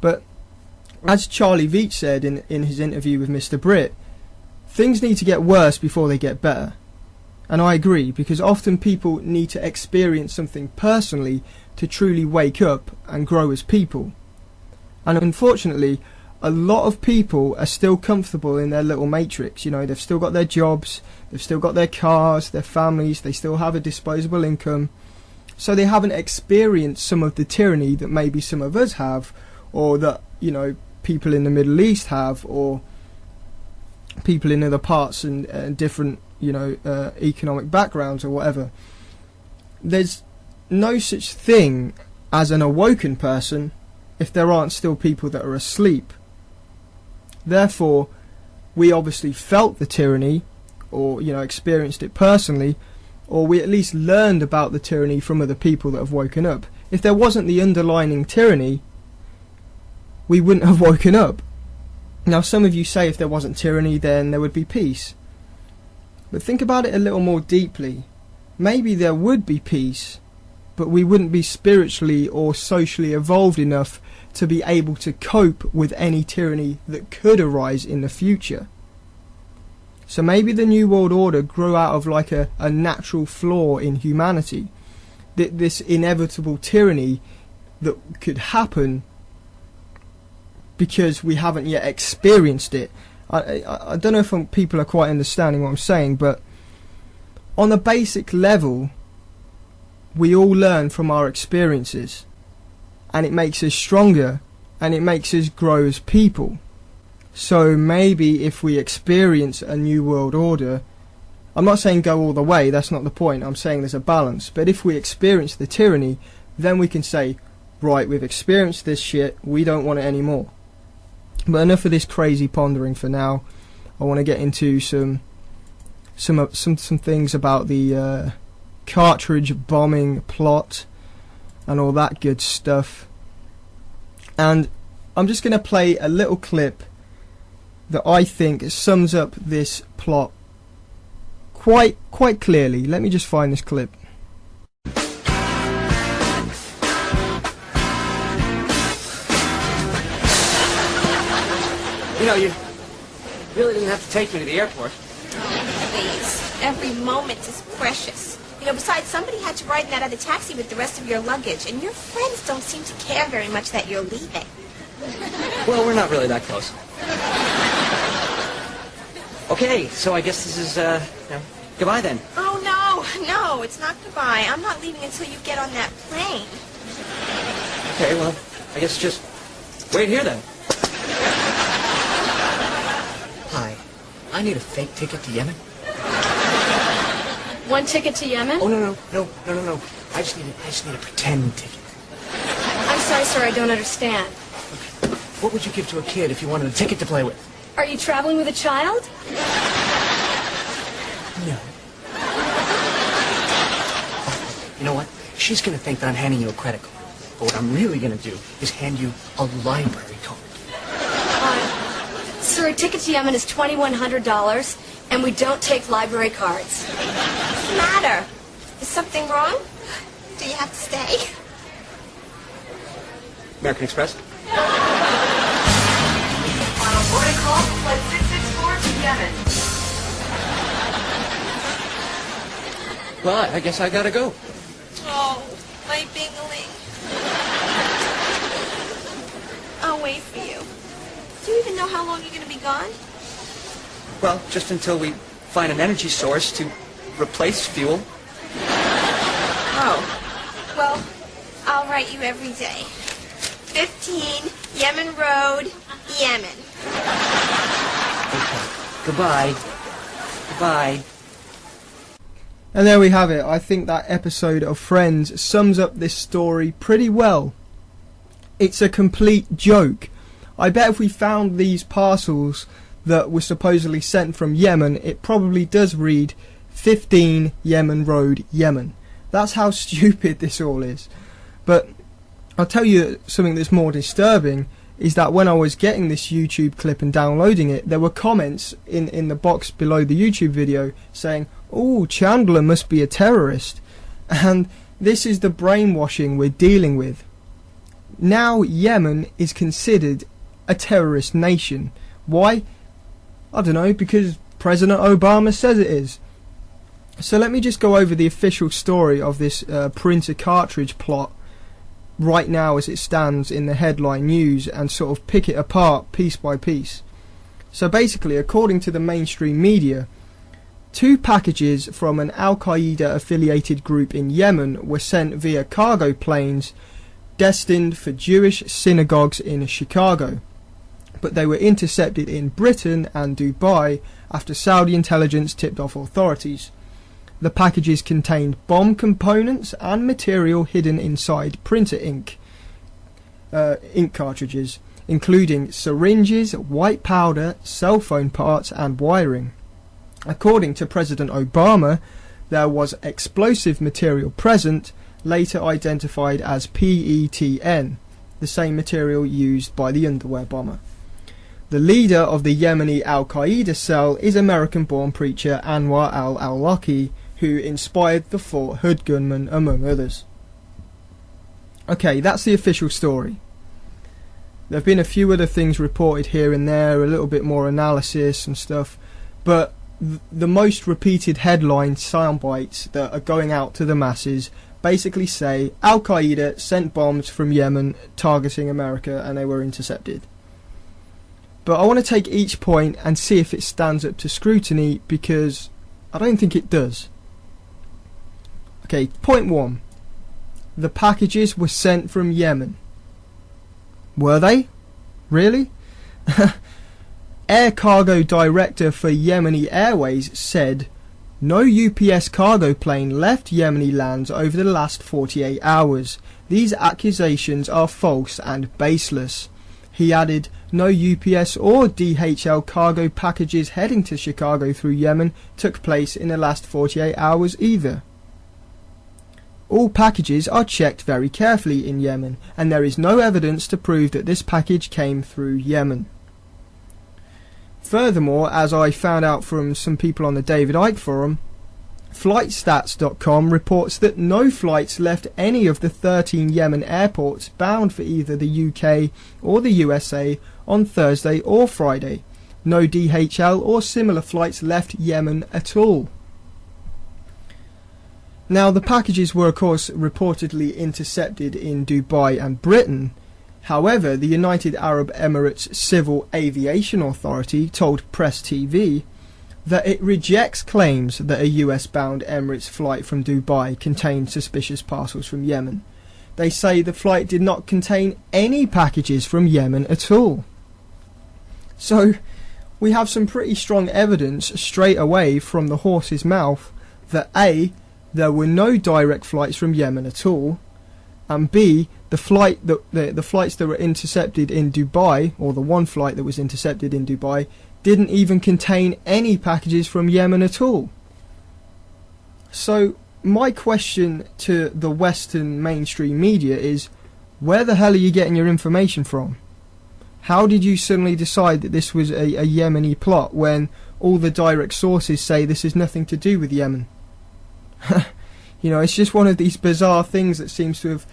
But as Charlie Veach said in his interview with Mr. Britt, things need to get worse before they get better. And I agree, because often people need to experience something personally to truly wake up and grow as people. And unfortunately, a lot of people are still comfortable in their little matrix. You know, they've still got their jobs, they've still got their cars, their families, they still have a disposable income. So they haven't experienced some of the tyranny that maybe some of us have, or that, you know, people in the Middle East have, or people in other parts and different, you know, economic backgrounds or whatever. There's no such thing as an awoken person if there aren't still people that are asleep. Therefore, we obviously felt the tyranny, or, you know, experienced it personally, or we at least learned about the tyranny from other people that have woken up. If there wasn't the underlying tyranny, we wouldn't have woken up. Now, some of you say if there wasn't tyranny, then there would be peace. But think about it a little more deeply. Maybe there would be peace, but we wouldn't be spiritually or socially evolved enough to be able to cope with any tyranny that could arise in the future. So maybe the New World Order grew out of like a natural flaw in humanity. This inevitable tyranny that could happen because we haven't yet experienced it. I don't know if people are quite understanding what I'm saying, but on a basic level, we all learn from our experiences, and it makes us stronger, and it makes us grow as people. So maybe if we experience a new world order, I'm not saying go all the way, that's not the point, I'm saying there's a balance, but if we experience the tyranny, then we can say, right, we've experienced this shit, we don't want it anymore. But enough of this crazy pondering for now. I want to get into some things about the Cartridge bombing plot and all that good stuff. And I'm just going to play a little clip that I think sums up this plot quite clearly. Let me just find this clip. You know, you really didn't have to take me to the airport. Oh, please. Every moment is precious. You know, besides, somebody had to ride in that other taxi with the rest of your luggage, and your friends don't seem to care very much that you're leaving. Well, we're not really that close. Okay, so I guess this is, goodbye then. Oh, no, it's not goodbye. I'm not leaving until you get on that plane. Okay, well, I guess just wait here then. Hi, I need a fake ticket to Yemen. One ticket to Yemen? Oh, no. I just need a pretend ticket. I'm sorry, sir, I don't understand. Okay. What would you give to a kid if you wanted a ticket to play with? Are you traveling with a child? No. You know what? She's going to think that I'm handing you a credit card. But what I'm really going to do is hand you a library card. Sir, a ticket to Yemen is $2,100, and we don't take library cards. What's the matter? Is something wrong? Do you have to stay? American Express? Final boarding call, flight 664 to Yemen. Well, I guess I gotta go. Oh, my bingling. I'll wait for you. Do you even know how long you're going to be gone? Well, just until we find an energy source to replace fuel. Oh. Well, I'll write you every day. 15 Yemen Road, Yemen. Okay. Goodbye. Goodbye. And there we have it. I think that episode of Friends sums up this story pretty well. It's a complete joke. I bet if we found these parcels that were supposedly sent from Yemen, it probably does read 15 Yemen Road, Yemen. That's how stupid this all is. But I'll tell you something that's more disturbing, is that when I was getting this YouTube clip and downloading it, there were comments in the box below the YouTube video saying, "Oh, Chandler must be a terrorist." And this is the brainwashing we're dealing with. now Yemen is considered a terrorist nation. Why? I don't know, because President Obama says it is. So let me just go over the official story of this printer cartridge plot right now as it stands in the headline news, and sort of pick it apart piece by piece. So basically, according to the mainstream media, 2 packages from an Al-Qaeda affiliated group in Yemen were sent via cargo planes destined for Jewish synagogues in Chicago, but they were intercepted in Britain and Dubai after Saudi intelligence tipped off authorities. The packages contained bomb components and material hidden inside printer ink cartridges, including syringes, white powder, cell phone parts and wiring. According to President Obama, there was explosive material present, later identified as PETN, the same material used by the underwear bomber. The leader of the Yemeni Al-Qaeda cell is American-born preacher Anwar al-Awlaki, who inspired the 4 hood gunmen, among others. Okay, that's the official story. There have been a few other things reported here and there, a little bit more analysis and stuff, but the most repeated headline soundbites that are going out to the masses basically say Al-Qaeda sent bombs from Yemen targeting America and they were intercepted. But I want to take each point and see if it stands up to scrutiny, because I don't think it does. Okay, point 1. The packages were sent from Yemen. Were they? Really? Air Cargo Director for Yemeni Airways said, "No UPS cargo plane left Yemeni lands over the last 48 hours. These accusations are false and baseless." He added, "No UPS or DHL cargo packages heading to Chicago through Yemen took place in the last 48 hours either. All packages are checked very carefully in Yemen, and there is no evidence to prove that this package came through Yemen." Furthermore, as I found out from some people on the David Icke forum, Flightstats.com reports that no flights left any of the 13 Yemen airports bound for either the UK or the USA on Thursday or Friday. No DHL or similar flights left Yemen at all. Now, the packages were of course reportedly intercepted in Dubai and Britain. However, the United Arab Emirates Civil Aviation Authority told Press TV that it rejects claims that a US-bound Emirates flight from Dubai contained suspicious parcels from Yemen. They say the flight did not contain any packages from Yemen at all. So, we have some pretty strong evidence straight away from the horse's mouth that A, there were no direct flights from Yemen at all, and B, the flights that were intercepted in Dubai, or the one flight that was intercepted in Dubai, didn't even contain any packages from Yemen at all. So my question to the Western mainstream media is, where the hell are you getting your information from? How did you suddenly decide that this was a Yemeni plot when all the direct sources say this has nothing to do with Yemen? You know, it's just one of these bizarre things that seems to have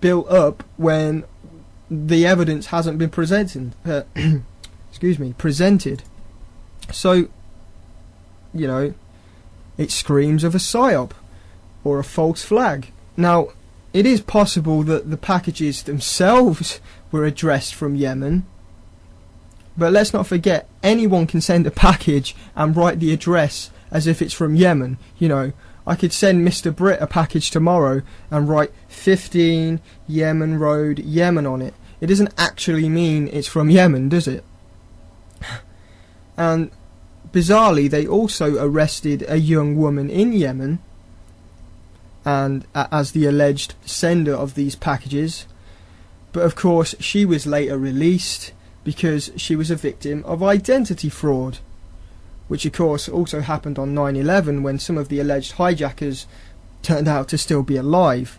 built up when the evidence hasn't been presented. Presented. So, you know, it screams of a psyop or a false flag. Now, it is possible that the packages themselves were addressed from Yemen, but let's not forget, anyone can send a package and write the address as if it's from Yemen. You know, I could send Mr. Brit a package tomorrow and write 15 Yemen Road, Yemen on it. It doesn't actually mean it's from Yemen, does it? And bizarrely, they also arrested a young woman in Yemen and as the alleged sender of these packages. But of course, she was later released because she was a victim of identity fraud, which of course also happened on 9/11 when some of the alleged hijackers turned out to still be alive.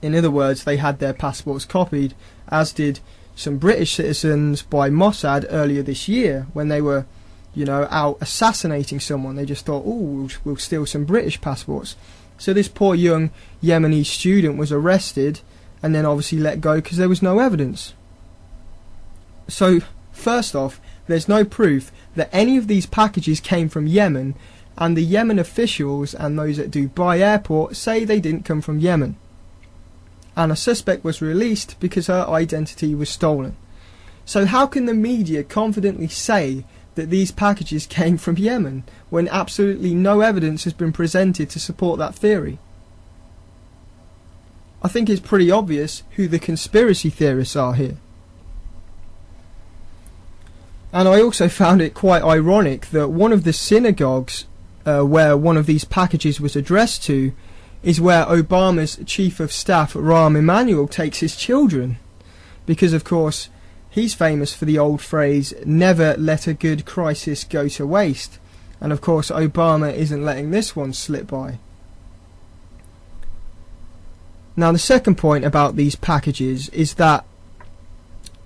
In other words, they had their passports copied, as did some British citizens by Mossad earlier this year when they were, you know, out assassinating someone. They just thought, oh, we'll steal some British passports. So this poor young Yemeni student was arrested and then obviously let go because there was no evidence. So, first off, there's no proof that any of these packages came from Yemen, and the Yemen officials and those at Dubai airport say they didn't come from Yemen. And a suspect was released because her identity was stolen. So how can the media confidently say that these packages came from Yemen when absolutely no evidence has been presented to support that theory? I think it's pretty obvious who the conspiracy theorists are here. And I also found it quite ironic that one of the synagogues where one of these packages was addressed to is where Obama's chief of staff, Rahm Emanuel, takes his children. Because, of course, he's famous for the old phrase, never let a good crisis go to waste. And, of course, Obama isn't letting this one slip by. Now, the second point about these packages is that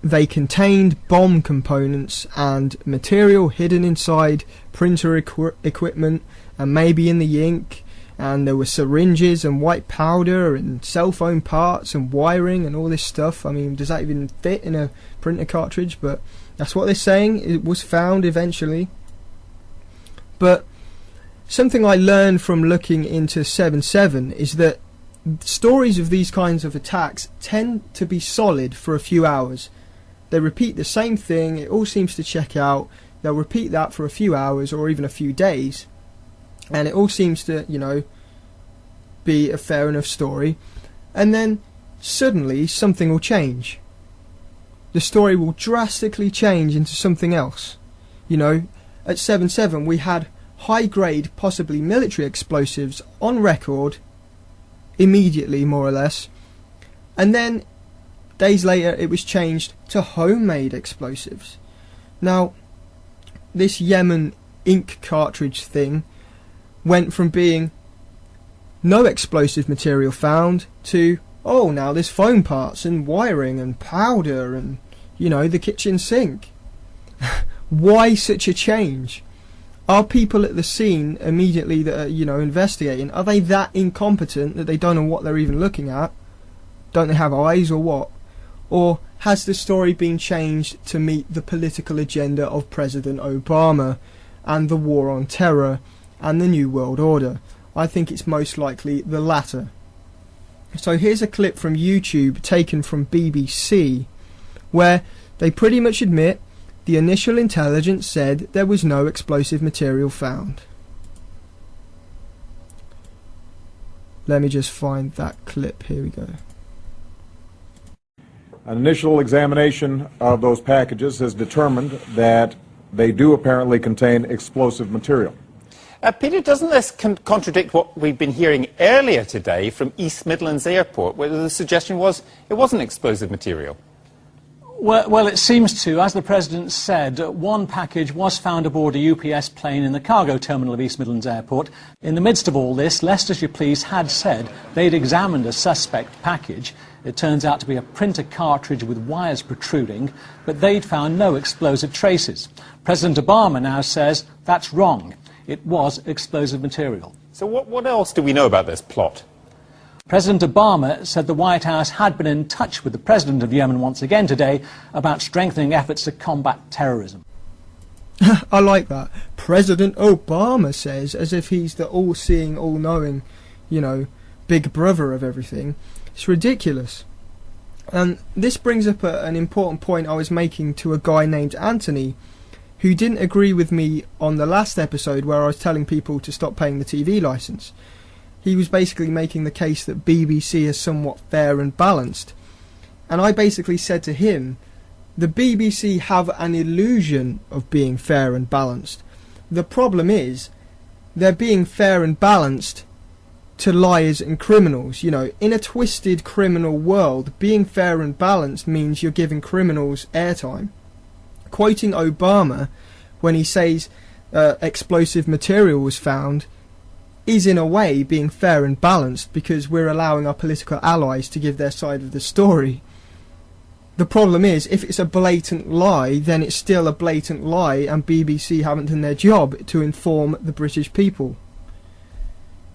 they contained bomb components and material hidden inside printer equipment and maybe in the ink, and there were syringes and white powder and cell phone parts and wiring and all this stuff. I mean, does that even fit in a printer cartridge? But that's what they're saying. It was found eventually. But something I learned from looking into 7/7 is that stories of these kinds of attacks tend to be solid for a few hours. They repeat the same thing, it all seems to check out, they'll repeat that for a few hours or even a few days, and it all seems to, be a fair enough story, and then suddenly something will change. The story will drastically change into something else. At 7/7 we had high-grade, possibly military explosives on record immediately, more or less, and then days later it was changed to homemade explosives. Now, this Yemen ink cartridge thing went from being no explosive material found to, oh, now there's foam parts and wiring and powder and, the kitchen sink. Why such a change? Are people at the scene immediately that are, investigating, are they that incompetent that they don't know what they're even looking at? Don't they have eyes or what? Or has the story been changed to meet the political agenda of President Obama and the war on terror and the New World Order? I think it's most likely the latter. So here's a clip from YouTube taken from BBC where they pretty much admit the initial intelligence said there was no explosive material found. Let me just find that clip. Here we go. An initial examination of those packages has determined that they do apparently contain explosive material. Peter, doesn't this contradict what we've been hearing earlier today from East Midlands Airport, where the suggestion was it wasn't explosive material? Well, it seems to. As the President said, one package was found aboard a UPS plane in the cargo terminal of East Midlands Airport. In the midst of all this, Leicestershire Police had said they'd examined a suspect package. It turns out to be a printer cartridge with wires protruding, but they'd found no explosive traces. President Obama now says that's wrong. It was explosive material. So what else do we know about this plot? President Obama said the White House had been in touch with the President of Yemen once again today about strengthening efforts to combat terrorism. I like that. President Obama says, as if he's the all-seeing, all-knowing, big brother of everything. It's ridiculous. And this brings up an important point I was making to a guy named Anthony, who didn't agree with me on the last episode where I was telling people to stop paying the TV licence. He was basically making the case that BBC is somewhat fair and balanced. And I basically said to him, the BBC have an illusion of being fair and balanced. The problem is, they're being fair and balanced to liars and criminals. In a twisted criminal world, being fair and balanced means you're giving criminals airtime. Quoting Obama when he says explosive material was found is in a way being fair and balanced because we're allowing our political allies to give their side of the story. The problem is, if it's a blatant lie, then it's still a blatant lie, and BBC haven't done their job to inform the British people.